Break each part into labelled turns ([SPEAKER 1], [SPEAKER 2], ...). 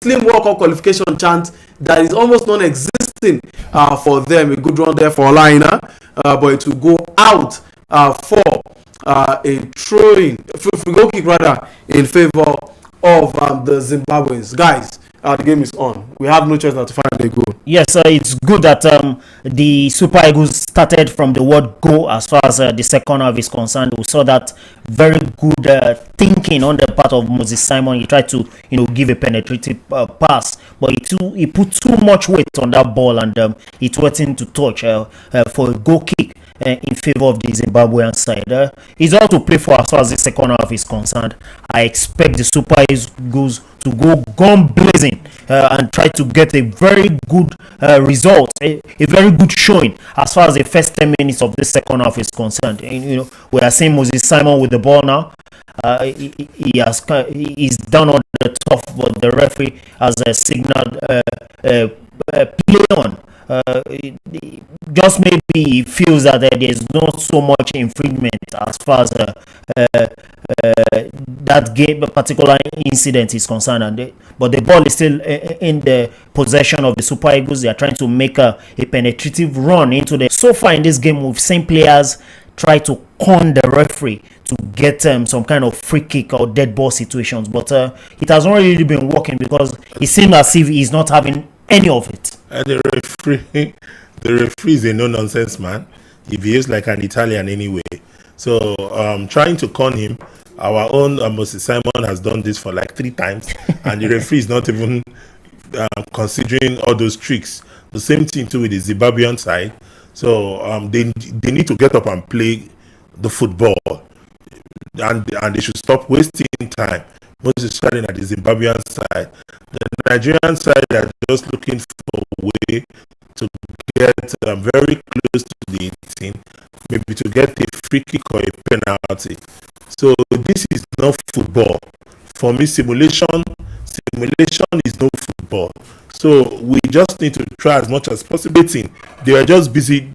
[SPEAKER 1] slim World Cup qualification chance that is almost non-existing for them. A good run there for Olaina, but it will go out for a throwing, free goal kick rather, in favor of the Zimbabweans. Guys, the game is on. We have no choice but to find a goal.
[SPEAKER 2] Yes, it's good that the Super Eagles started from the word go as far as the second half is concerned. We saw that very good thinking on the part of Moses Simon. He tried to, give a penetrative pass, but he put too much weight on that ball, and it went into touch for a goal kick in favor of the Zimbabwean side. It's all to play for as far as the second half is concerned. I expect the Super Eagles to go gun blazing and try to get a very good result, a very good showing as far as the first 10 minutes of the second half is concerned. And, we are seeing Moses Simon with the ball now. He's down on the top, but the referee has signaled play on. Just maybe he feels that there's not so much infringement as far as that game, a particular incident is concerned, but the ball is still in the possession of the Super Eagles. They are trying to make a penetrative run into the. So far in this game, we've seen players try to con the referee to get some kind of free kick or dead ball situations, but it has not really been working because it seems as if he's not having any of it.
[SPEAKER 3] The referee is a no-nonsense man. He behaves like an Italian anyway. So trying to con him, our own Moses Simon has done this for like 3 times, and the referee is not even considering all those tricks. The same thing too with the Zimbabwean side. So they need to get up and play the football, and they should stop wasting time. Most especially at the Zimbabwean side. The Nigerian side are just looking for a way to get very close to the 18, maybe to get a free kick or a penalty. So this is not football. For me, simulation is no football. So we just need to try as much as possible. They are just busy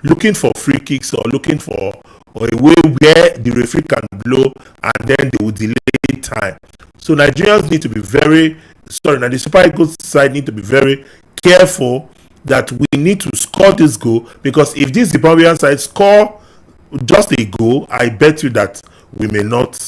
[SPEAKER 3] looking for free kicks or looking for a way where the referee can blow and then they will delay time. So Nigerians need to be now the Super Eagles side need to be very careful that we need to score this goal, because if this Zimbabwean side score just a goal, I bet you that we may not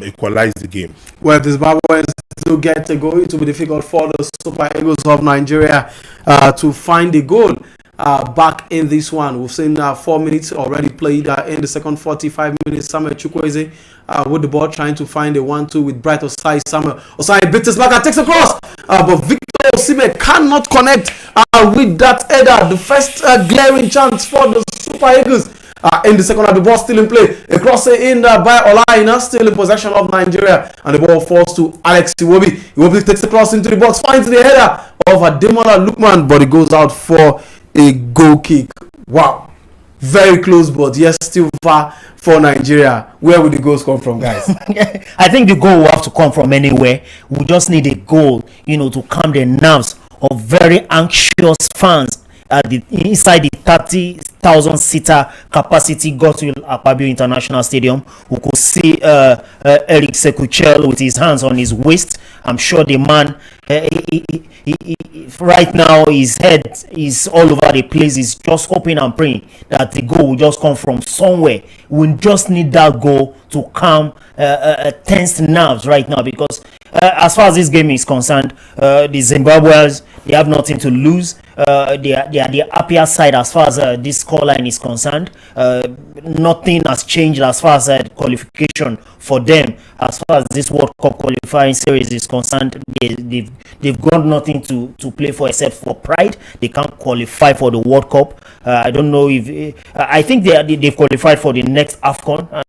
[SPEAKER 3] equalize the game.
[SPEAKER 1] Well, the Zimbabweans do get a goal. It will be difficult for the Super Eagles of Nigeria to find a goal back in this one. We've seen 4 minutes already played in the second 45 minutes. Samuel Chukwueze with the ball trying to find a 1-2 with Bright Osai. Samuel Osai beats his back and takes a cross, but Victor Osimhen cannot connect with that header. The first glaring chance for the Super Eagles in the second half. The ball still in play. A cross in by Olaina, still in possession of Nigeria, and the ball falls to Alex Iwobi. Iwobi takes the cross into the box, finds the header of Ademola Lookman, but it goes out for a goal kick. Wow, very close, but yes, still far for Nigeria. Where will the goals come from, guys?
[SPEAKER 2] I think the goal will have to come from anywhere. We just need a goal, to calm the nerves of very anxious fans at inside the 30,000 seater capacity Godswill Akpabio International Stadium. We could see Eric Sekuchel with his hands on his waist. I'm sure the man right now his head is all over the place. He's just hoping and praying that the goal will just come from somewhere. We just need that goal to calm tense nerves right now, because as far as this game is concerned, the Zimbabweans, they have nothing to lose. They are the happier side as far as this scoreline is concerned. Nothing has changed as far as qualification for them. As far as this World Cup qualifying series is concerned, they've got nothing to play for except for pride. They can't qualify for the World Cup. I don't know if I think they've qualified for the next AFCON,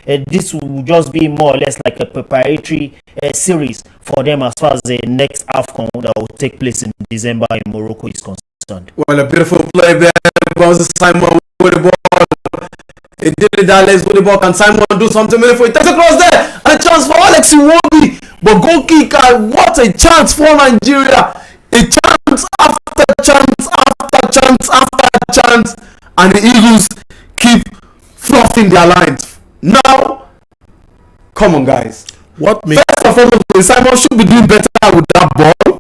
[SPEAKER 2] and this will just be more or less like a preparatory series for them as far as the next AFCON that will take place in December in Morocco is concerned.
[SPEAKER 1] Well, a beautiful play there. Simon with the ball. He did it that let's go the ball. Can Simon do something meaningful? He takes a cross there, and a chance for Alex Iwobi. But goal kicker, what a chance for Nigeria! A chance after chance after chance after chance, and the Eagles keep fluffing their lines. Now, come on, guys.
[SPEAKER 3] What makes
[SPEAKER 1] First and foremost, Simon should be doing better with that ball.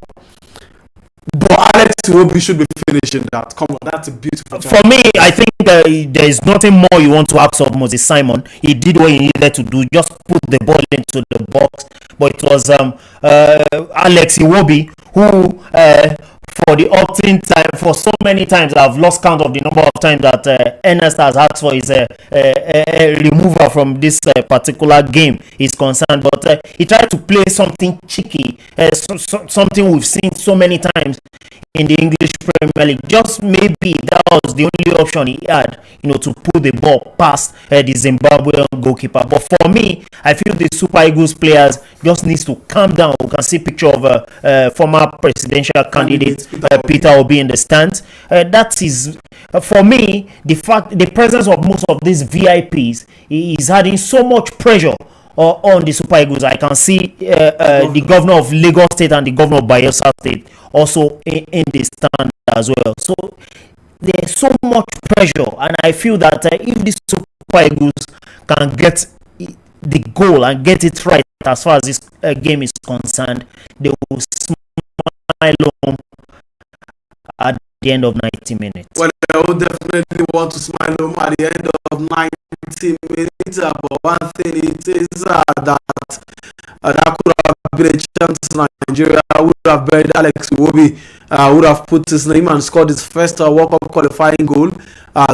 [SPEAKER 1] But Alex Iwobi should be finishing that. Come on, that's a beautiful
[SPEAKER 2] For me, I think there is nothing more you want to ask of Moses Simon. He did what he needed to do, just put the ball into the box. But it was Alex Iwobi who, for the opting time, for so many times, I've lost count of the number of times that Ernest has asked for his removal from this particular game is concerned. But he tried to play something cheeky, something we've seen so many times in the English Premier League. Just maybe that was the only option he had, to put the ball past the Zimbabwean goalkeeper. But for me, I feel the Super Eagles players just needs to calm down. We can see picture of former presidential candidate Peter Obi in the stands. That is, for me, the presence of most of these VIPs is adding so much pressure on the Super Eagles. I can see the governor of Lagos State and the governor of Bayelsa State also in the stand as well. So there's so much pressure, and I feel that if the Super Eagles can get the goal and get it right as far as this game is concerned, they will smile home at the end of 90 minutes.
[SPEAKER 1] Well, I would definitely want to smile home at the end of 90 minutes. But one thing it is that could have been a chance Nigeria would have buried Alex Iwobi, would have put his name and scored his first World Cup qualifying goal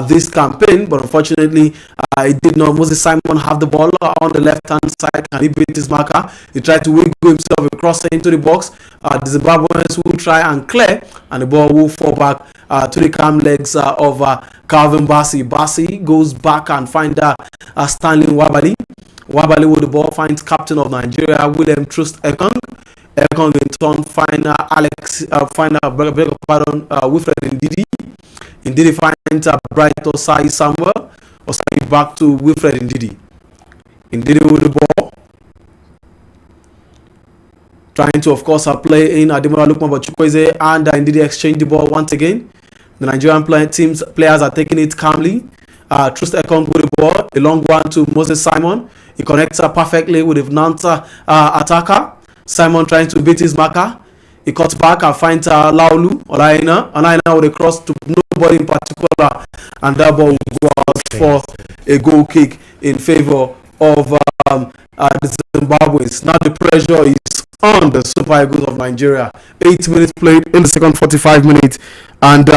[SPEAKER 1] this campaign. But unfortunately, it did not. Moses Simon have the ball on the left-hand side. Can he beat his marker? He tried to wiggle himself across into the box. The Zimbabweans will try and clear, and the ball will fall back to the calm legs of Calvin Bassey. Bassey goes back and finds Stanley Wabali. Wabali with the ball finds captain of Nigeria, William Trust Ekong. Ekong in turn find Wilfred Ndidi. Ndidi finds Bright Osai Samuel. Osai back to Wilfred Ndidi. Ndidi with the ball. Trying to, of course, play in Ademola Lookman, but Chukwueze and Ndidi exchange the ball once again. The Nigerian players are taking it calmly. Trust Ekong with the ball. A long one to Moses Simon. He connects perfectly with the Nanta attacker. Simon trying to beat his marker. He cuts back and finds Laulu Olaina. Olaina with a cross to nobody in particular. And that ball will go out for a goal kick in favor of the Zimbabweans. Now the pressure is on the Super Eagles of Nigeria. 8 minutes played in the second 45 minutes. And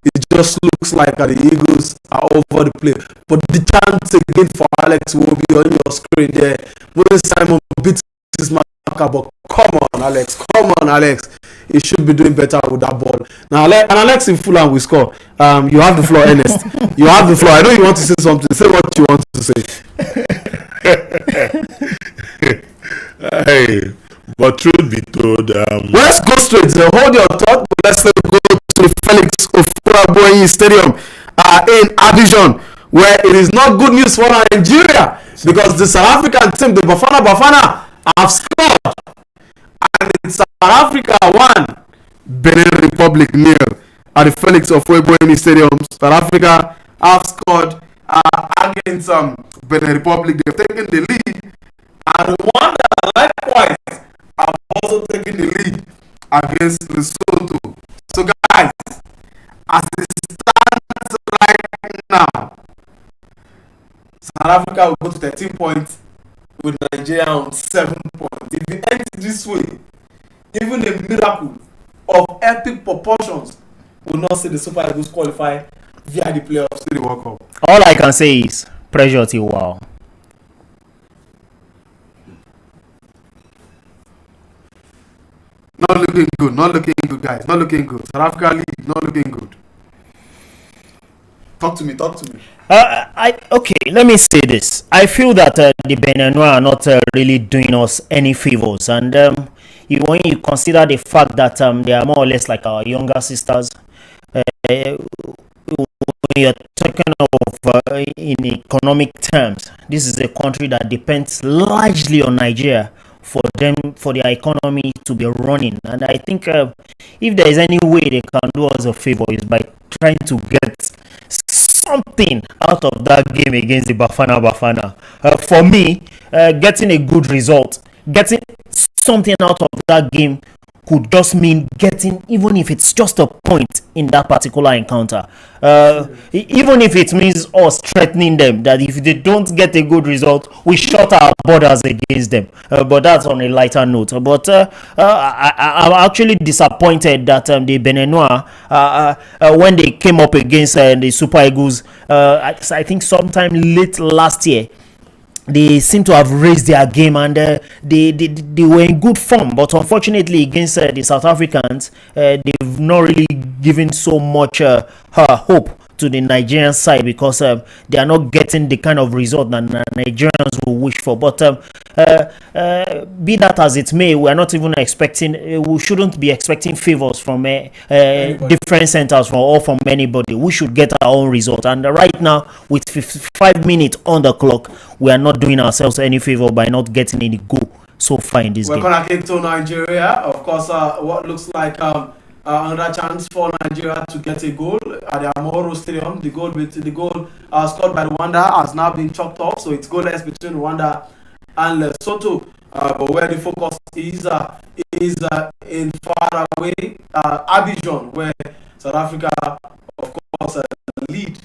[SPEAKER 1] it just looks like the Eagles are over the play. But the chance again for Alex will be on your screen there. Moses Simon beats his marker, but come on, Alex. He should be doing better with that ball. Now, Alex in Fulham will score. You have the floor, Ernest. You have the floor. I know you want to say something. Say what you want to say.
[SPEAKER 3] Hey, but truth be told,
[SPEAKER 1] let's go straight. Hold your thought. Let's go to the Felix Ofuraboyi Stadium in Abidjan, where it is not good news for Nigeria because the South African team, the Bafana, have scored, and it's South Africa 1, Benin Republic 0 at the Felix Ofuraboyi Stadium. South Africa have scored against Benin Republic. They've taken the lead, and Rwanda likewise have also taken the lead against Lesotho. So guys, as it stands right now, South Africa will go to 13 points with Nigeria on 7 points. If it ends this way, even a miracle of epic proportions will not see the Super Eagles qualify via the playoffs to the World Cup.
[SPEAKER 2] All I can say is pressure till wow.
[SPEAKER 1] Not looking good, guys. Not looking good. South Africa league, not looking good. Talk to me.
[SPEAKER 2] Okay, let me say this. I feel that the Beninois are not really doing us any favors, and when you consider the fact that they are more or less like our younger sisters, when you're talking of in economic terms, this is a country that depends largely on Nigeria for their economy to be running. And I think if there is any way they can do us a favor is by trying to get something out of that game against the Bafana. For me, getting a good result, getting something out of that game could just mean getting, even if it's just a point in that particular encounter. Even if it means us threatening them that if they don't get a good result, we shut our borders against them. But that's on a lighter note. But I'm actually disappointed that the Benenois, when they came up against the Super Eagles, I think sometime late last year, they seem to have raised their game, and they were in good form. But unfortunately, against the South Africans, they've not really given so much hope to the Nigerian side, because they are not getting the kind of result that Nigerians will wish for. But be that as it may, we are not even expecting, we shouldn't be expecting favors from different centers from anybody. We should get our own result. And right now, with 55 minutes on the clock, we are not doing ourselves any favor by not getting any goal so far in this game.
[SPEAKER 1] We're going to kick to Nigeria. Of course, what looks like another chance for Nigeria to get a goal at the Amahoro Stadium. The goal scored by Rwanda has now been chalked off, so it's goalless between Rwanda and Lesotho. But where the focus is in far away Abidjan, where South Africa, of course, lead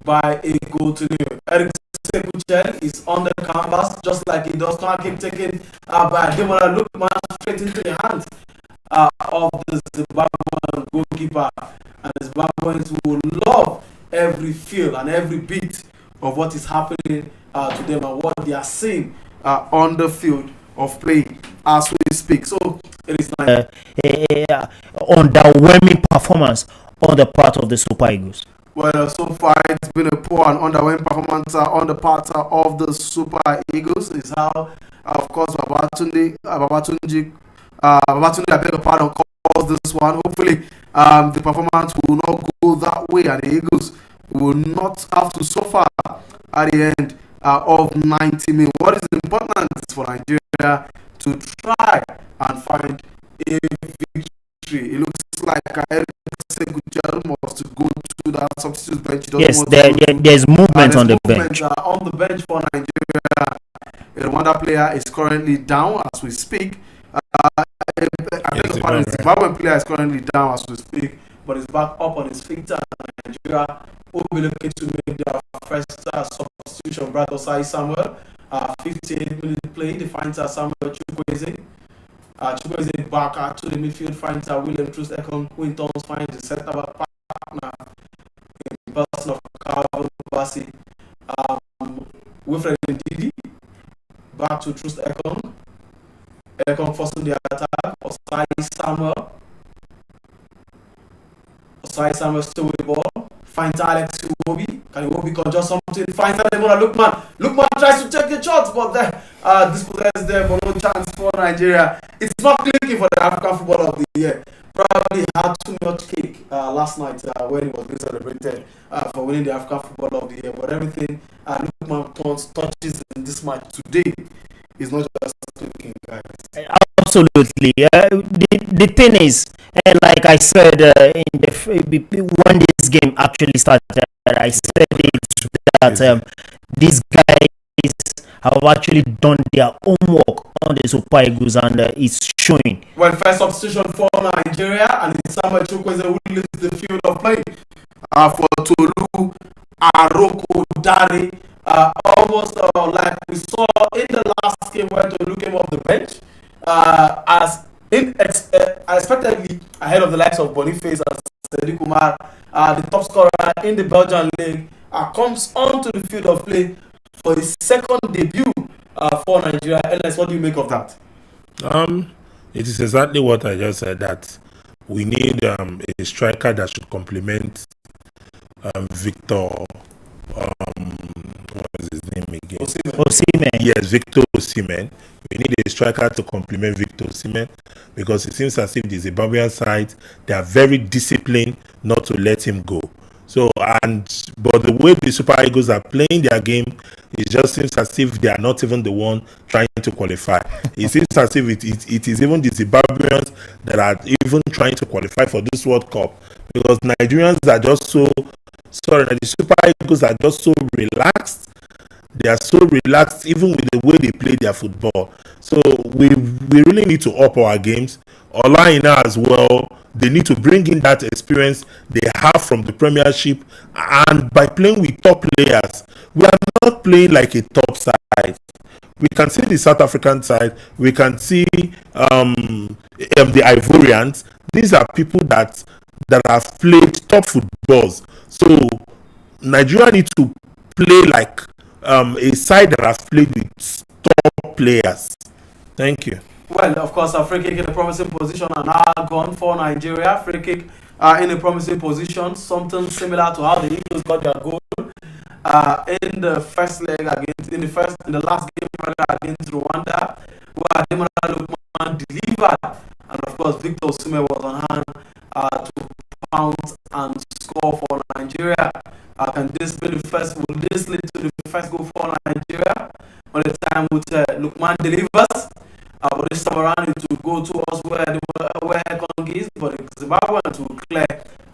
[SPEAKER 1] by a goal to nil. Eric Sekuchel is on the canvas, just like he does not keep taken by Demola Lookman straight into the hands of the Zimbabwean goalkeeper, and the Zimbabweans will love every feel and every bit of what is happening to them and what they are seeing on the field of play as we speak. So it is
[SPEAKER 2] underwhelming performance on the part of the Super Eagles.
[SPEAKER 1] Well, so far it's been a poor and underwhelming performance on the part of the Super Eagles. Is how, of course, Babatunde, I beg your pardon, calls this one. Hopefully, the performance will not go that way, and the Eagles will not have to suffer at the end of 90 minutes. What is important is for Nigeria to try and find a victory. It looks like Eric Sekuchel must go to that substitute bench.
[SPEAKER 2] Yes, there's movement on the bench.
[SPEAKER 1] On the bench for Nigeria, a Rwanda player is currently down as we speak. The Zimbabwean player is currently down as we speak, but is back up on his feet. Nigeria will be looking to make their first substitution. Brad Osai Samuel, 58 minutes play. They find Samuel Chukwueze. Chukwueze back to the midfield, finds William Troost Ekong. Quintons finds the centre back partner in person of Calvin Bassi. Wilfred Ndidi back to Troost Ekong. Ekong forcing the attack. Osai Samuel still with the ball. Finds Alex Iwobi. Can Iwobi conjure something? Finds Ademola Lookman. Lookman tries to take the shot, but this possesses there for no chance for Nigeria. It's not clicking for the African Footballer of the Year. Probably had too much cake last night when he was being celebrated for winning the African Footballer of the Year. But everything Lookman touches in this match today is not just clicking, guys.
[SPEAKER 2] Absolutely. The thing is, like I said, when this game actually started, I said it that these guys have actually done their homework on the Super Eagles, and it's showing.
[SPEAKER 1] Well, first substitution for Nigeria, and it's Samuel Chukwueze who leaves the field of play for Tolu Aroko Dare. Almost like we saw in the last game when Tolu came off the bench, as unexpectedly ahead of the likes of Boniface and Sadiq Umar, the top scorer in the Belgian league, comes onto the field of play for his second debut for Nigeria. Ernest, what do you make of that?
[SPEAKER 3] It is exactly what I just said, that we need a striker that should complement Victor. What is his name again?
[SPEAKER 2] Osimhen.
[SPEAKER 3] Yes, Victor Osimhen. We need a striker to complement Victor Osimhen, because it seems as if the Zimbabwean side, they are very disciplined not to let him go. So, but the way the Super Eagles are playing their game, it just seems as if they are not even the one trying to qualify. It seems as if it is even the Zimbabweans that are even trying to qualify for this World Cup, because Nigerians are just so sorry, the Super Eagles are just so relaxed. They are so relaxed, even with the way they play their football. So we really need to up our games. Olaina as well. They need to bring in that experience they have from the Premiership, and by playing with top players, we are not playing like a top side. We can see the South African side. We can see the Ivorians. These are people that have played top footballs. So Nigeria need to play like a side that has played with top players. Thank you.
[SPEAKER 1] Well, of course, a free kick in a promising position and now gone for Nigeria. Free kick in a promising position, something similar to how the Eagles got their goal in the first leg in the last game against Rwanda, where Ademola Lookman delivered, and of course Victor Osimhen was on hand to pounce and score for Nigeria. Can this be the first? Will this lead to the first goal for Nigeria? By the time with Lookman delivers, but this time around it will go towards where Kong is, but the Zimbabweans will clear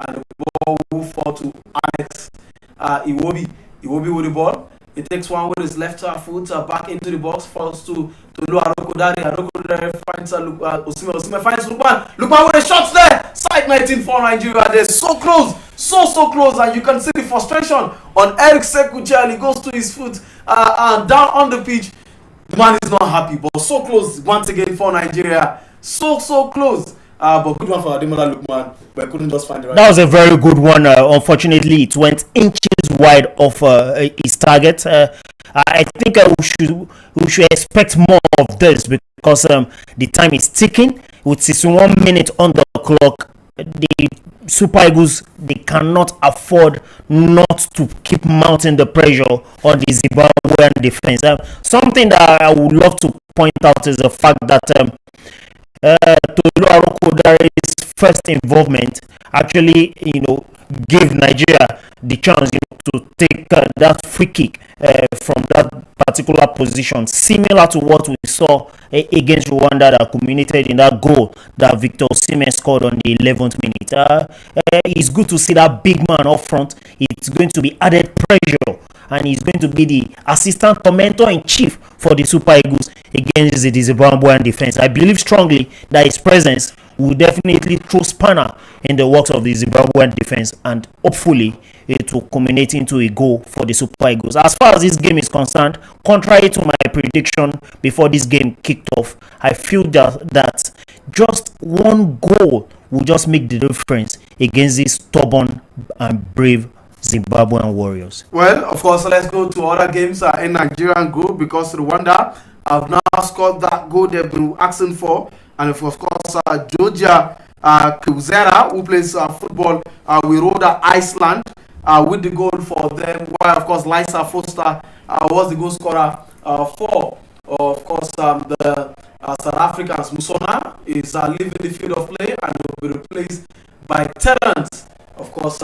[SPEAKER 1] and the ball will fall to Alex Iwobi. Iwobi with the ball. He takes one with his left foot back into the box, falls to Lu Arokodare. Arokodare finds Osimhen. Osimhen finds Lukman. Lukman with a shot there. Side 19 for Nigeria. They're so close. So close. And you can see the frustration on Eric Sekuchel. He goes to his foot and down on the pitch. The man is not happy, but so close once again for Nigeria. So close. But good one for Ademola Lookman, but I couldn't just find the right.
[SPEAKER 2] That was a very good one. Unfortunately, it went inches wide of his target. I think we should expect more of this because the time is ticking. With 61 minutes on the clock, the Super Eagles, they cannot afford not to keep mounting the pressure on the Zimbabwean defense. Something that I would love to point out is the fact that Tolu Arokodare's first involvement actually, gave Nigeria the chance to take that free kick from that particular position, similar to what we saw against Rwanda that culminated in that goal that Victor Osimhen scored on the 11th minute. It's good to see that big man up front. It's going to be added pressure, and he's going to be the assistant commander-in-chief for the Super Eagles against the Zimbabwean defense. I believe strongly that his presence will definitely throw spanner in the works of the Zimbabwean defense, and hopefully it will culminate into a goal for the Super Eagles. As far as this game is concerned, contrary to my prediction before this game kicked off, I feel that just one goal will just make the difference against these stubborn and brave Zimbabwean Warriors.
[SPEAKER 1] Well, of course, let's go to other games in Nigerian group, because Rwanda have now scored that goal they've been asking for, and of course Georgia Kuzera, who plays football with Roda Iceland, with the goal for them, while of course Lysa Foster was the goal scorer for of course the South Africans. Musona is leaving the field of play and will be replaced by Terrence. Of course,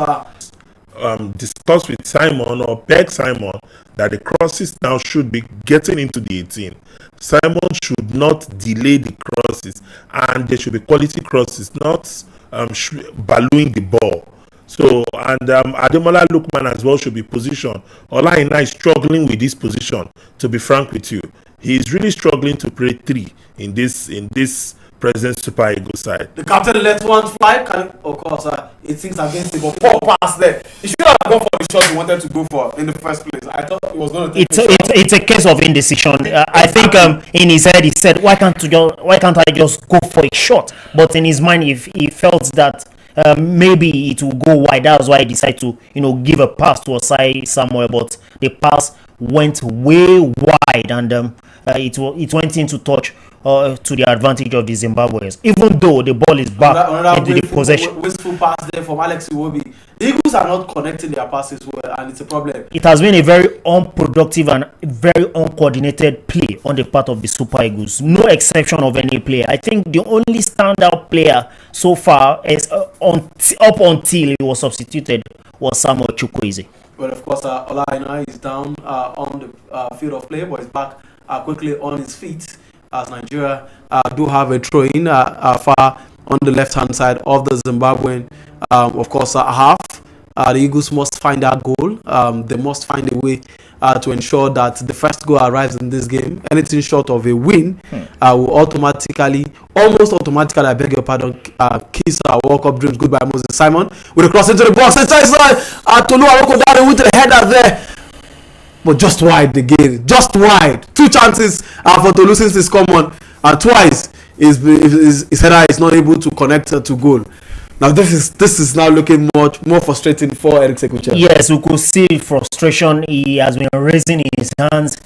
[SPEAKER 3] discuss with Simon or beg Simon that the crosses now should be getting into the 18. Simon should not delay the crosses, and there should be quality crosses, not ballooing the ball. So, and Ademola Lookman as well should be positioned. Olaina is struggling with this position, to be frank with you. He is really struggling to play 3 in this present Super Eagles side.
[SPEAKER 1] The captain let one fly. Of course, it thinks against it, but poor pass there. He should have gone for the shot he wanted to go for in the first place. I thought it was going to take
[SPEAKER 2] it's a case of indecision. I think in his head he said, why can't I just go for a shot? But in his mind, he felt that maybe it will go wide. That's why he decided to give a pass to Osai somewhere, but the pass went way wide, and it went into touch to the advantage of the Zimbabweans, even though the ball is back into the possession.
[SPEAKER 1] Wasteful pass there from Alex Iwobi. The Eagles are not connecting their passes well, and it's a problem.
[SPEAKER 2] It has been a very unproductive and very uncoordinated play on the part of the Super Eagles. No exception of any player. I think the only standout player so far is up until he was substituted was Samuel Chukwueze.
[SPEAKER 1] Well, of course, Olaina is down on the field of play, but he's back quickly on his feet, as Nigeria do have a throw-in far on the left-hand side of the Zimbabwean, of course, half. The Eagles must find that goal. They must find a way to ensure that the first goal arrives in this game. Anything short of a win will almost automatically, I beg your pardon, kiss our World Cup dreams goodbye. Moses Simon with a cross into the box. Tolu Aroko down with the header there. But just wide again. Just wide. 2 chances for Tolu since it's common. Twice his header is not able to connect to goal. Now this is now looking much more frustrating for Eric Sekuchel.
[SPEAKER 2] Yes, we could see frustration. He has been raising his hands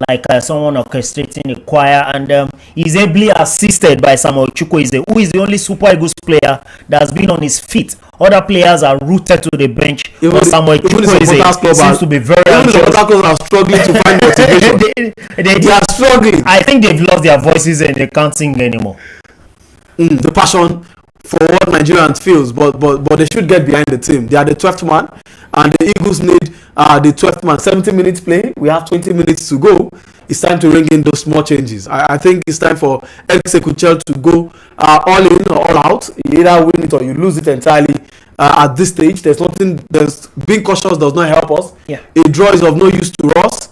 [SPEAKER 2] like someone orchestrating a choir, and he's ably assisted by Samuel Chukwueze, who is the only Super Eagles player that's been on his feet. Other players are rooted to the bench. But Samuel Chukwueze seems to be very anxious.
[SPEAKER 1] Even the supporters are struggling to find motivation. they are struggling.
[SPEAKER 2] I think they've lost their voices and they can't sing anymore.
[SPEAKER 1] The passion for what Nigerians feels, but they should get behind the team. They are the 12th man, and the Eagles need the 12th man. 70 minutes play. We have 20 minutes to go. It's time to ring in those small changes. I think it's time for Eric Sekuchel to go all in or all out. You either win it or you lose it entirely. At this stage, there's being cautious does not help us.
[SPEAKER 2] Yeah.
[SPEAKER 1] A draw is of no use to us.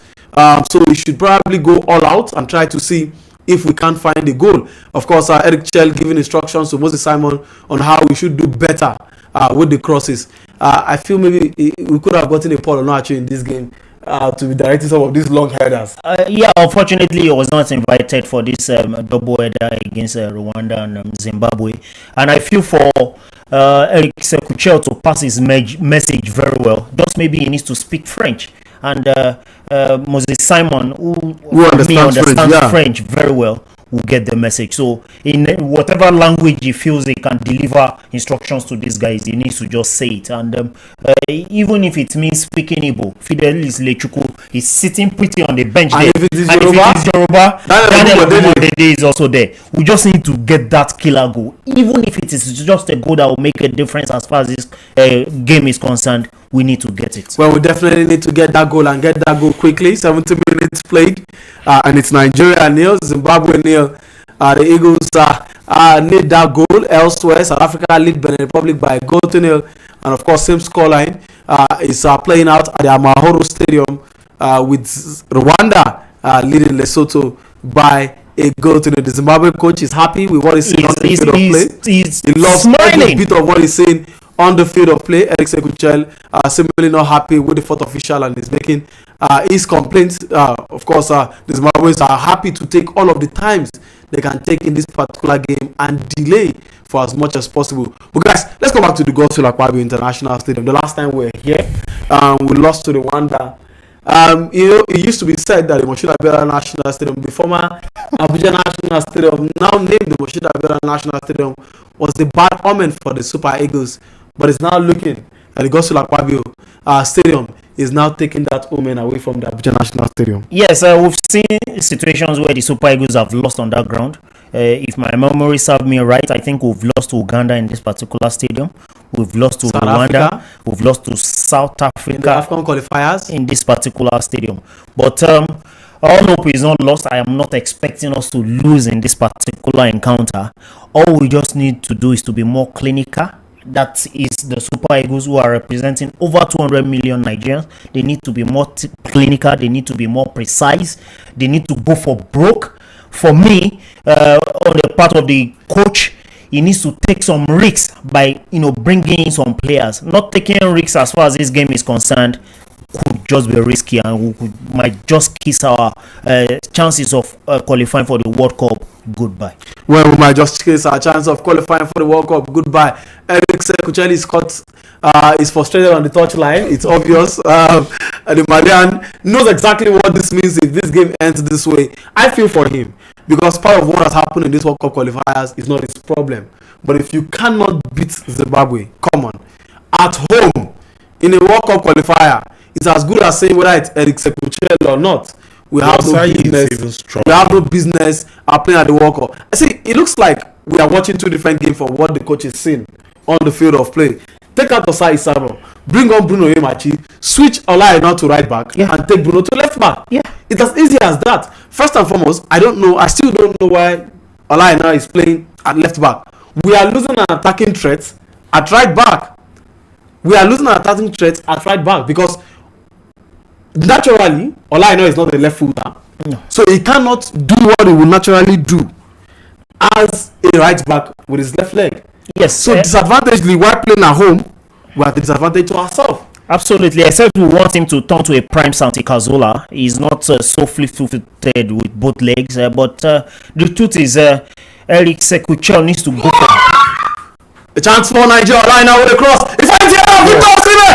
[SPEAKER 1] So we should probably go all out and try to see if we can't find a goal. Of course, Eric Chell giving instructions to Moses Simon on how we should do better with the crosses. I feel maybe we could have gotten a Paul Onuachu in this game to be directing some of these long headers.
[SPEAKER 2] Yeah, unfortunately, he was not invited for this double header against Rwanda and Zimbabwe. And I feel for Eric Sekuchel to pass his message very well. Just maybe he needs to speak French. And Moses Simon, who understands French very well, will get the message. So in whatever language he feels he can deliver instructions to these guys, he needs to just say it. And even if it means speaking Igbo, Fidelis Lechuku is sitting pretty on the bench there.
[SPEAKER 1] If it is Yoruba,
[SPEAKER 2] Daniel Odede is also there. We just need to get that killer goal. Even if it is just a goal that will make a difference as far as this game is concerned, we need to get it.
[SPEAKER 1] Well, we definitely need to get that goal and get that goal quickly. 70 minutes played, and it's Nigeria nil, Zimbabwe nil. The Eagles need that goal. Elsewhere, South Africa lead Benin Republic by a goal to nil, and of course, same scoreline is playing out at the Amahoro Stadium with Rwanda leading Lesotho by a goal to nil. The Zimbabwe coach is happy with what he's seeing on the field of play. He loves every bit of what he's seeing on the field of play. Eric Sekuchel similarly not happy with the fourth official and is making his complaints. Of course, the Zimbabweans are happy to take all of the times they can take in this particular game and delay for as much as possible. But guys, let's go back to the Godswill Akpabio International Stadium. The last time we were here, we lost to Rwanda. It used to be said that the Moshood Abiola National Stadium, the former Abuja National Stadium, now named the Moshood Abiola National Stadium, was the bad omen for the Super Eagles. But it's now looking at the Godswill Akpabio Stadium is now taking that omen away from the Abuja National Stadium.
[SPEAKER 2] Yes, we've seen situations where the Super Eagles have lost on that ground. If my memory serves me right, I think we've lost to Uganda in this particular stadium. We've lost to
[SPEAKER 1] South
[SPEAKER 2] Rwanda.
[SPEAKER 1] Africa.
[SPEAKER 2] We've lost to South Africa
[SPEAKER 1] In the African qualifiers.
[SPEAKER 2] in this particular stadium. But all hope is not lost. I am not expecting us to lose in this particular encounter. All we just need to do is to be more clinical. That is the Super Eagles, who are representing over 200 million Nigerians. They need to be more clinical. They need to be more precise. They need to go for broke. For me, on the part of the coach, he needs to take some risks by bringing in some players. Not taking risks as far as this game is concerned could just be risky, and we might just kiss our chances of qualifying for the World Cup goodbye.
[SPEAKER 1] Well, we might just kiss our chance of qualifying for the World Cup goodbye. Eric Sekuchel is frustrated on the touchline. It's obvious. The Marian knows exactly what this means if this game ends this way. I feel for him, because part of what has happened in this World Cup qualifiers is not his problem. But if you cannot beat Zimbabwe, come on, at home in a World Cup qualifier, it's as good as saying whether it's Eric Sekuchel or not. We have no business. We have no business playing at the World Cup. See, it looks like we are watching two different games from what the coach is seeing on the field of play. Take out Osai Isaro, bring on Bruno Yemachi, switch Olaina to right back, and take Bruno to left back.
[SPEAKER 2] Yeah,
[SPEAKER 1] it's as easy as that. First and foremost, I still don't know why Olaina is playing at left back. We are losing an attacking threat at right back. we are losing our attacking threat at right back because naturally Olaina is not a left footer, so he cannot do what he would naturally do as a right back with his left leg.
[SPEAKER 2] Yes.
[SPEAKER 1] So disadvantagedly, while playing at home, we are at the disadvantage to ourselves.
[SPEAKER 2] Absolutely, except we want him to turn to a prime Santi Cazorla. He's not so fleet-footed with both legs, but the truth is, Eric Sekuchel needs to go for
[SPEAKER 1] a chance for Nigeria right now with a cross. It's Victor Osimhen.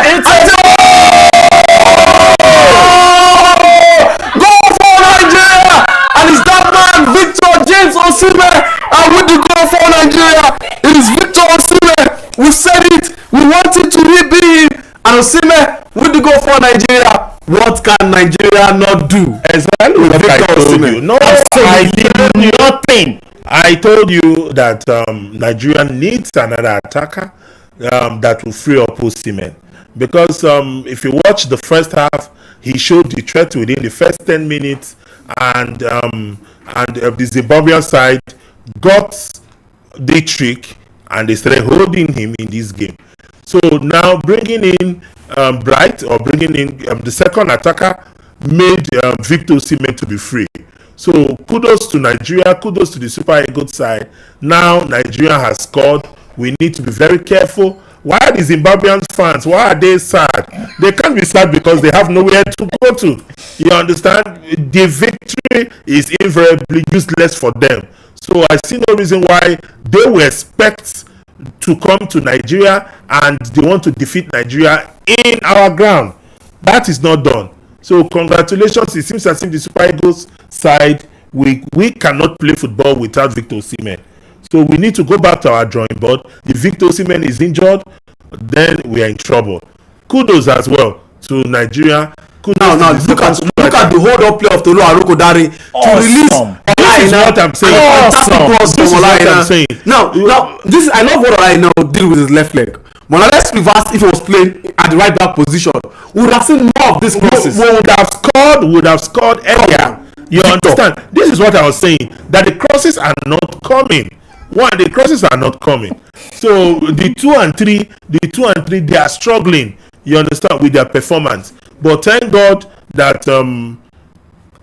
[SPEAKER 1] Goal for Nigeria, and it's that man Victor James Osimhen, and with the goal for Nigeria, it is Victor Osimhen. We said it. We wanted to be him. And Osimhen with the goal for Nigeria. What can Nigeria not do?
[SPEAKER 3] Exactly what I told you. No,
[SPEAKER 2] nothing.
[SPEAKER 3] I told you that Nigeria needs another attacker that will free up Osimhen. Because if you watch the first half, he showed the threat within the first 10 minutes, and the Zimbabwean side got the trick, and they started holding him in this game. So now bringing in Bright, or bringing in the second attacker, made Victor Osimhen to be free. So kudos to Nigeria, kudos to the Super Eagles side. Now Nigeria has scored. We need to be very careful. Why are the Zimbabwean fans, why are they sad? They can't be sad because they have nowhere to go to. You understand? The victory is invariably useless for them. So I see no reason why they will expect to come to Nigeria and they want to defeat Nigeria in our ground. That is not done. So congratulations. It seems as if the Super Eagles side, we cannot play football without Victor Osimhen. So we need to go back to our drawing board. If Victor Osimhen is injured, then we are in trouble. Kudos as well to Nigeria.
[SPEAKER 1] Now look at the hold up play of Tolu Arokodare to release.
[SPEAKER 3] This is what I'm saying.
[SPEAKER 1] This is what I'm saying. Now this, I love what I now deal with his left leg. But now let's reverse. If he was playing at the right back position, we would have seen more of this process.
[SPEAKER 3] We would have scored earlier. You understand? This is what I was saying, that the crosses are not coming. The crosses are not coming. So the 2 and 3, they are struggling. You understand, with their performance. But thank God that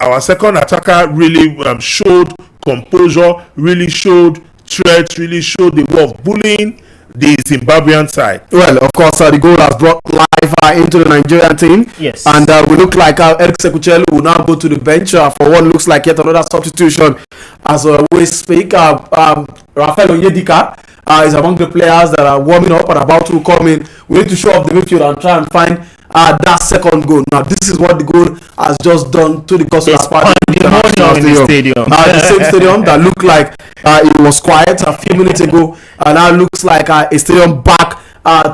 [SPEAKER 3] our second attacker really showed composure, really showed threat, really showed the way of bullying the Zimbabwean side.
[SPEAKER 1] Well, of course, the goal has brought life into the Nigerian team.
[SPEAKER 2] Yes.
[SPEAKER 1] And we look like Eric Sekuchel will now go to the bench for what looks like yet another substitution. As we speak, Rafael Onyedika is among the players that are warming up and about to come in. We need to show off the midfield and try and find that second goal. Now, this is what the goal has just done to the Gospel Stadium. The same stadium that looked like it was quiet a few minutes ago, and now looks like a stadium back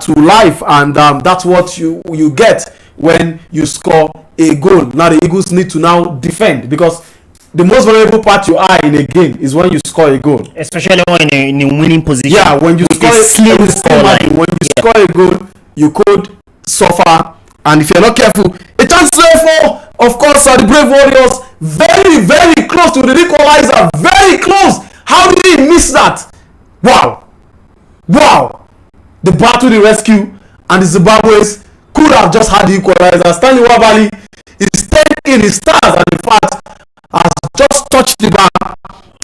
[SPEAKER 1] to life. And that's what you get when you score a goal. Now, the Eagles need to now defend, because the most vulnerable part you are in a game is when you score a goal, especially when in a winning position. Yeah, when you score a goal, you could suffer. And if you're not careful, a chance for, of course, the Brave Warriors, very, very close to the equalizer. Very close. How did he miss that? Wow. The battle, the rescue, and the Zimbabweans could have just had the equalizer. Stanley Wabali is thanking his stars, and in fact has just touched the bar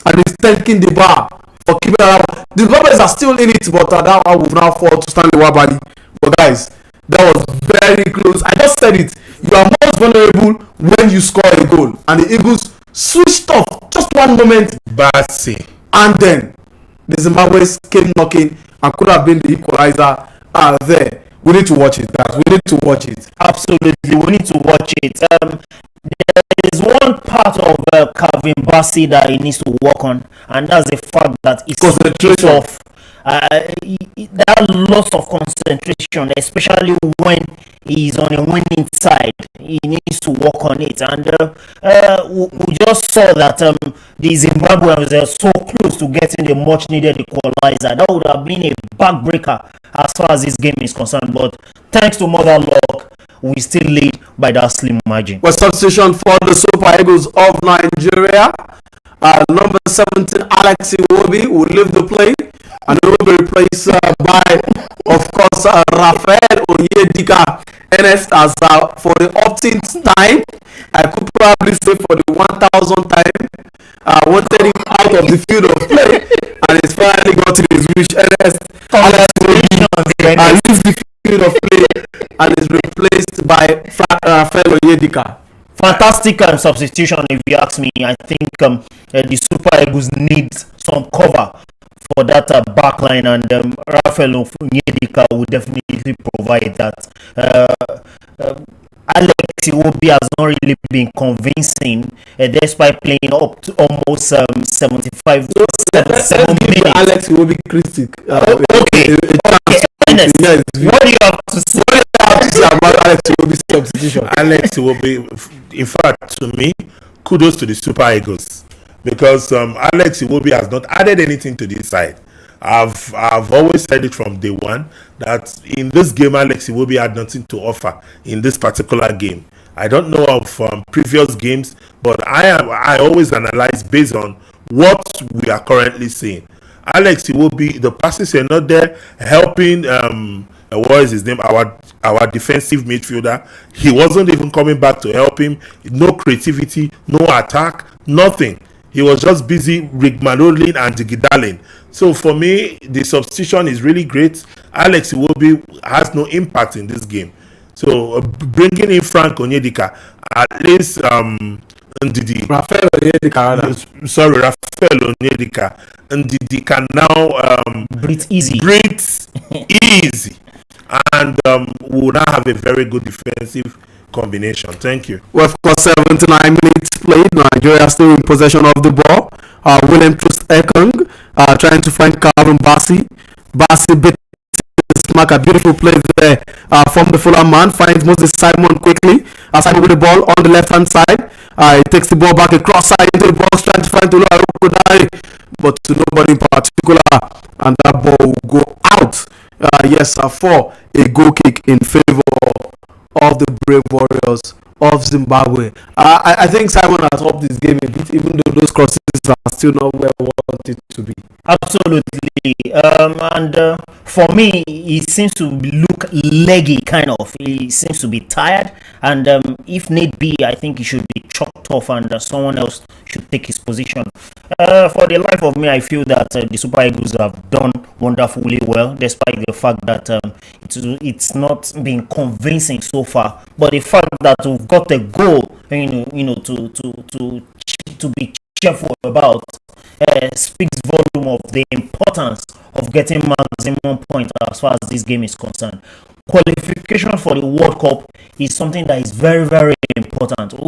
[SPEAKER 1] and is thanking the bar for keeping it up. The Zimbabweans are still in it, but that one will now fall to Stanley Wabali. But guys, that was very close. I just said it. You are most vulnerable when you score a goal. And the Eagles switched off just one moment.
[SPEAKER 3] Basi.
[SPEAKER 1] And then the Zimbabweans came knocking and could have been the equalizer there. We need to watch it, guys. We need to watch it.
[SPEAKER 2] Absolutely. We need to watch it. There is one part of Calvin Bassey that he needs to work on, and that's the fact that it's concentration of that loss of concentration, especially when he's on a winning side. He needs to work on it, and we just saw that the Zimbabweans were so close to getting the much needed equalizer. That would have been a backbreaker as far as this game is concerned, but thanks to Mother Luck, we still lead by that slim margin.
[SPEAKER 1] Well, substitution for the Super Eagles of Nigeria. Number 17, Alex Iwobi, will leave the play, and he will be replaced by, of course, Rafael Onyedika Ernest as for the 18th time. I could probably say for the 1000th time. Wanted him out of the field of play, and he's finally gotten his wish. Ernest leaves the field of play and is replaced by Rafael Onyedika.
[SPEAKER 2] Fantastic substitution, if you ask me. I think the Super Eagles need some cover for that back line, and Rafael Onyedika will definitely provide that. Alex Iwobi has not really been convincing, despite playing up to almost 75 minutes.
[SPEAKER 1] Alex Iwobi critic.
[SPEAKER 2] Okay. Ernest, what do you have to say?
[SPEAKER 1] About Alex Iwobi's substitution?
[SPEAKER 3] Alex Iwobi, in fact, to me, kudos to the Super Eagles, because Alex Iwobi has not added anything to this side. I've always said it from day one that in this game Alex Iwobi had nothing to offer in this particular game. I don't know of previous games, but I always analyze based on what we are currently seeing. Alex Iwobi, the passes are not there helping. What is his name? Our defensive midfielder. He wasn't even coming back to help him. No creativity, no attack, nothing. He was just busy rigmaroling and digidaling. So for me, the substitution is really great. Alex Iwobi has no impact in this game. So bringing in Frank Onyedika, at least
[SPEAKER 1] Rafael Onyedika.
[SPEAKER 3] Sorry, Rafael Onyedika. Ndidi can now
[SPEAKER 2] breathe easy.
[SPEAKER 3] And will now have a very good defensive combination. Thank you.
[SPEAKER 1] Well, of course, 79 minutes played. Nigeria still in possession of the ball. William Trust Ekong trying to find Calvin Bassi. Bassi bit mark a beautiful play there from the Fulham man. Finds Moses Simon quickly. Simon with the ball on the left hand side. He takes the ball back across side into the box, trying to find Tolu Arokodare, but to nobody in particular, and that ball will go out. Yes, for a goal kick in favor of the Brave Warriors of Zimbabwe. I think Simon has upped this game a bit, even though those crosses are still not where we want it to be.
[SPEAKER 2] Absolutely. And for me, he seems to look leggy, kind of. He seems to be tired, and if need be, I think he should be chalked off, and someone else should take his position. For the life of me, I feel that the Super Eagles have done wonderfully well, despite the fact that it's not been convincing so far. But the fact that we've got a goal, to be cheerful about, speaks volume of the importance of getting maximum points as far as this game is concerned. Qualification for the World Cup is something that is very, very important. We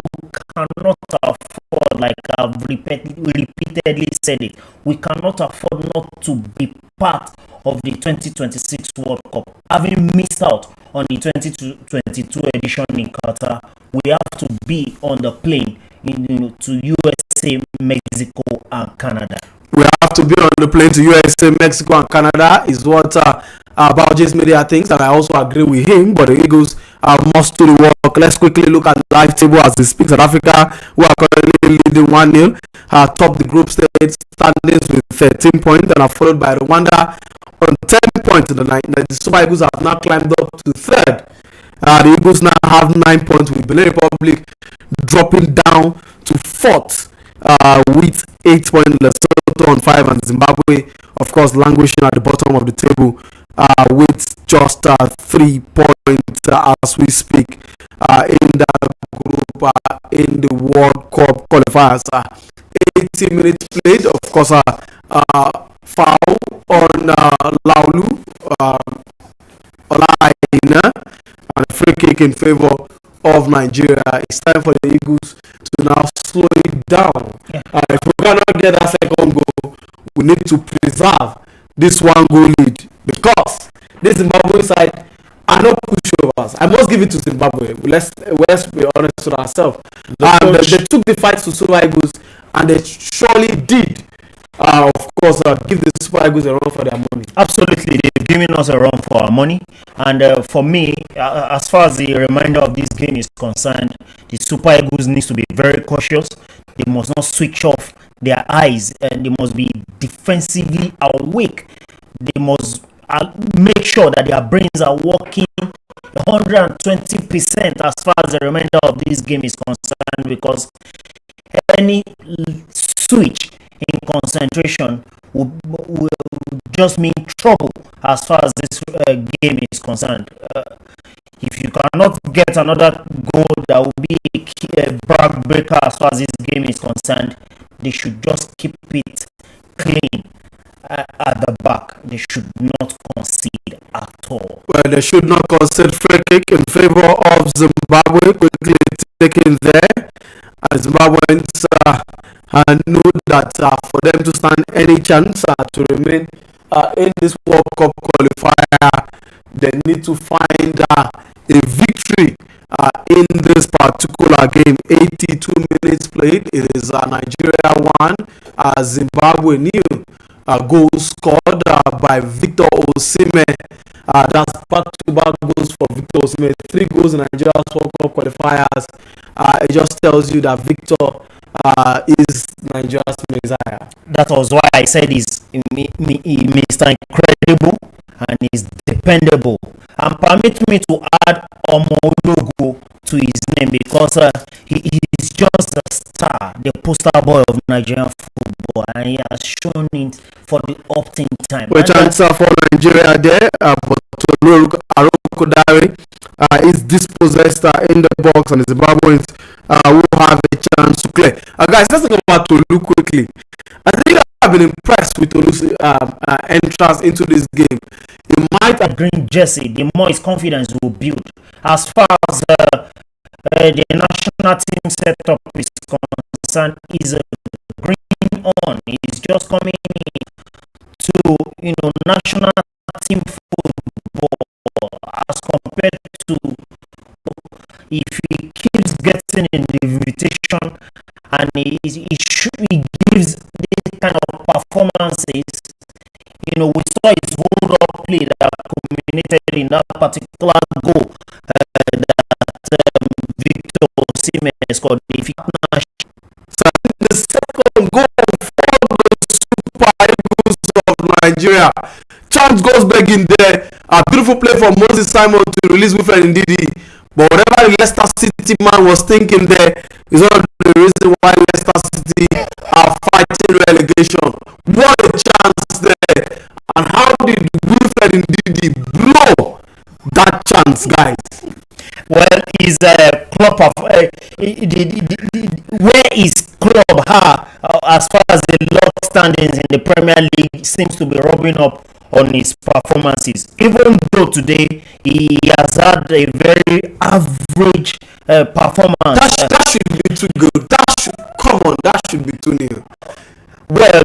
[SPEAKER 2] cannot afford, like I've repeatedly said it, we cannot afford not to be part of the 2026 World Cup. Having missed out on the 2022 edition in Qatar, we have to be on the plane to USA, Mexico, and Canada.
[SPEAKER 1] We have to be on the plane to USA, Mexico, and Canada, is what Bauji's media thinks, and I also agree with him. But the Eagles must do the work. Let's quickly look at the live table as they speak. South Africa, who are currently leading 1-0, top the group stage standings with 13 points, and are followed by Rwanda on 10 points. The Super Eagles have now climbed up to third. The Eagles now have 9 points, with Benin Republic dropping down to fourth with 8 points. Lesotho on 5, and Zimbabwe, of course, languishing at the bottom of the table with just 3 points as we speak in that group in the World Cup qualifiers. 80 minutes played, of course, foul on Laulu Olaina, and a free kick in favor of Nigeria. It's time for the Eagles to now slow it down. If we cannot get that second goal, we need to preserve this 1-goal lead, because this Zimbabwe side are not pushovers. I must give it to Zimbabwe. Let's be honest with ourselves. They took the fight to Super Eagles, and they surely did. Of course, give the Super Eagles a run for their money.
[SPEAKER 2] Absolutely, they've given us a run for our money. And for me, as far as the remainder of this game is concerned, the Super Eagles needs to be very cautious. They must not switch off their eyes, and they must be defensively awake. They must make sure that their brains are working 120% as far as the remainder of this game is concerned, because any switch in concentration will just mean trouble as far as this game is concerned. If you cannot get another goal, that will be a backbreaker as far as this game is concerned. They should just keep it clean at the back. They should not concede at all.
[SPEAKER 1] Well, they should not concede free kick in favor of Zimbabwe. Quickly taken there. And Zimbabweans know that for them to stand any chance to remain in this World Cup qualifier, they need to find a victory in this particular game. 82 minutes played. It is Nigeria 1, Zimbabwe 0. Goal scored by Victor Osimhen. That's back-to-back goals for Victor Osimhen. 3 goals in Nigeria's World Cup qualifiers. It just tells you that Victor is Nigeria's messiah.
[SPEAKER 2] That was why I said he's Mr. Incredible and he's dependable. And permit me to add Omologo to his name, because he's just a star, the poster boy of Nigerian football, and he has shown it for the opting time.
[SPEAKER 1] Well, chance for Nigeria there, but Arokodare is dispossessed in the box, and the Zimbabweans will have a chance to clear. Guys, let's talk about Tolu quickly. I think I've been impressed with Tolu's entrance into this game. He might
[SPEAKER 2] have green jersey, the more his confidence will build. As far as the national team setup is concerned, is a green on. He's just coming to national team football, as compared to if he keeps getting an invitation and he gives this kind of performances. We saw his hold-up play that culminated in that particular goal that Victor Osimhen scored.
[SPEAKER 1] So the second goal for the Super Eagles of Nigeria. Chance goes back in there. A beautiful play from Moses Simon to release Wilfred Ndidi. But whatever the Leicester City man was thinking there is one of the reasons why Leicester City are fighting relegation. What a chance there. And how did Wilfred Ndidi blow that chance, guys?
[SPEAKER 2] Well, his club of where his club as far as the log standings in the Premier League seems to be rubbing up on his performances. Even though today he has had a very average performance.
[SPEAKER 1] That should be too good. That should be too new.
[SPEAKER 2] Well,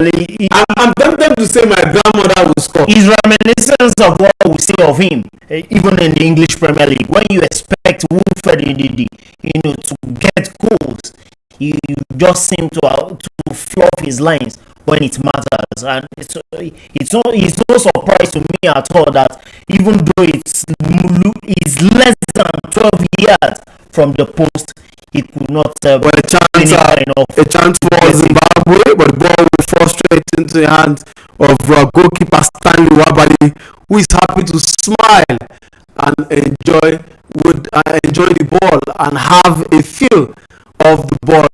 [SPEAKER 1] I'm tempted to say my grandmother will score.
[SPEAKER 2] His reminiscence of what we see of him, even in the English Premier League, when you expect Wilfred Ndidi, to get goals, you just seem to fluff his lines when it matters, and it's no surprise to me at all that even though it's less than 12 years from the post, he could not
[SPEAKER 1] a chance for Zimbabwe, but the ball will fall straight into the hands of goalkeeper Stanley Wabali, who is happy to smile and enjoy the ball and have a feel of the ball.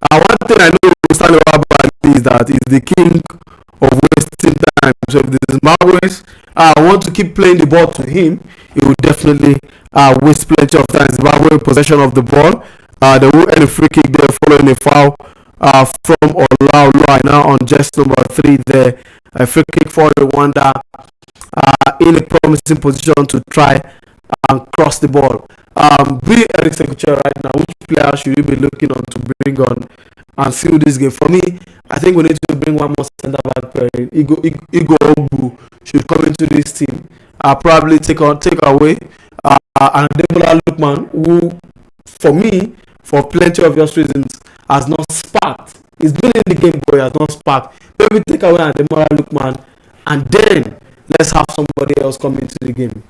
[SPEAKER 1] One thing I know with Stanley Wabali is that he's the king of wasting time. So if the Zimbabweans want to keep playing the ball to him, he will definitely waste plenty of time. Zimbabwe in possession of the ball. They will end a free kick there following a foul from Olaoluwa now on just number 3 there. A free kick for Rwanda in a promising position to try and cross the ball. Be Eric Sekuche right now. Which player should you be looking on to bring on and seal this game? For me, I think we need to bring one more centre back player. Igor Ogbu should come into this team. Probably take away and Demola Lookman, who for me, for plenty of your reasons, has not sparked. He's been in the game, but he has not sparked. Maybe take away Ademola Lookman, and then let's have somebody else come into the game.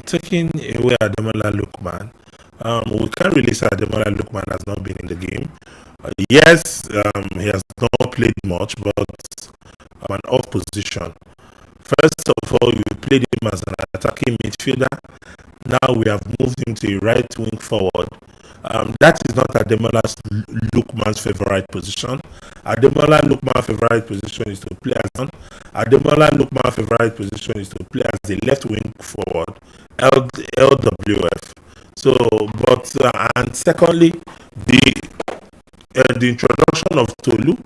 [SPEAKER 3] Taking away Ademola Lookman, we can't really say Ademola Lookman has not been in the game. Yes, he has not played much, but an off position. First of all, you played him as an attacking midfielder. now we have moved him to a right wing forward. That is not Ademola Lookman's favorite position. Ademola Lookman's favorite position is to play as Ademola Lookman's favorite position is to play as a left wing forward, LWF. So, but and secondly, the introduction of Tolu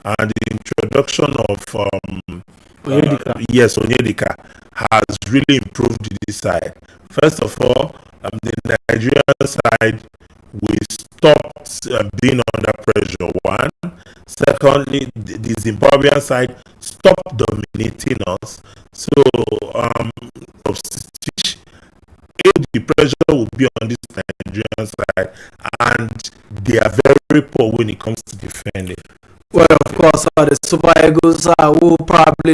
[SPEAKER 3] and the introduction of Onyedika has really improved this side. First of all, the Nigerian side, we stopped being under pressure. One, secondly, the Zimbabwean side stopped dominating us. So, the pressure will be on this Nigerian side, and they are very poor when it comes to defending.
[SPEAKER 1] Well, of course, the Super Eagles will probably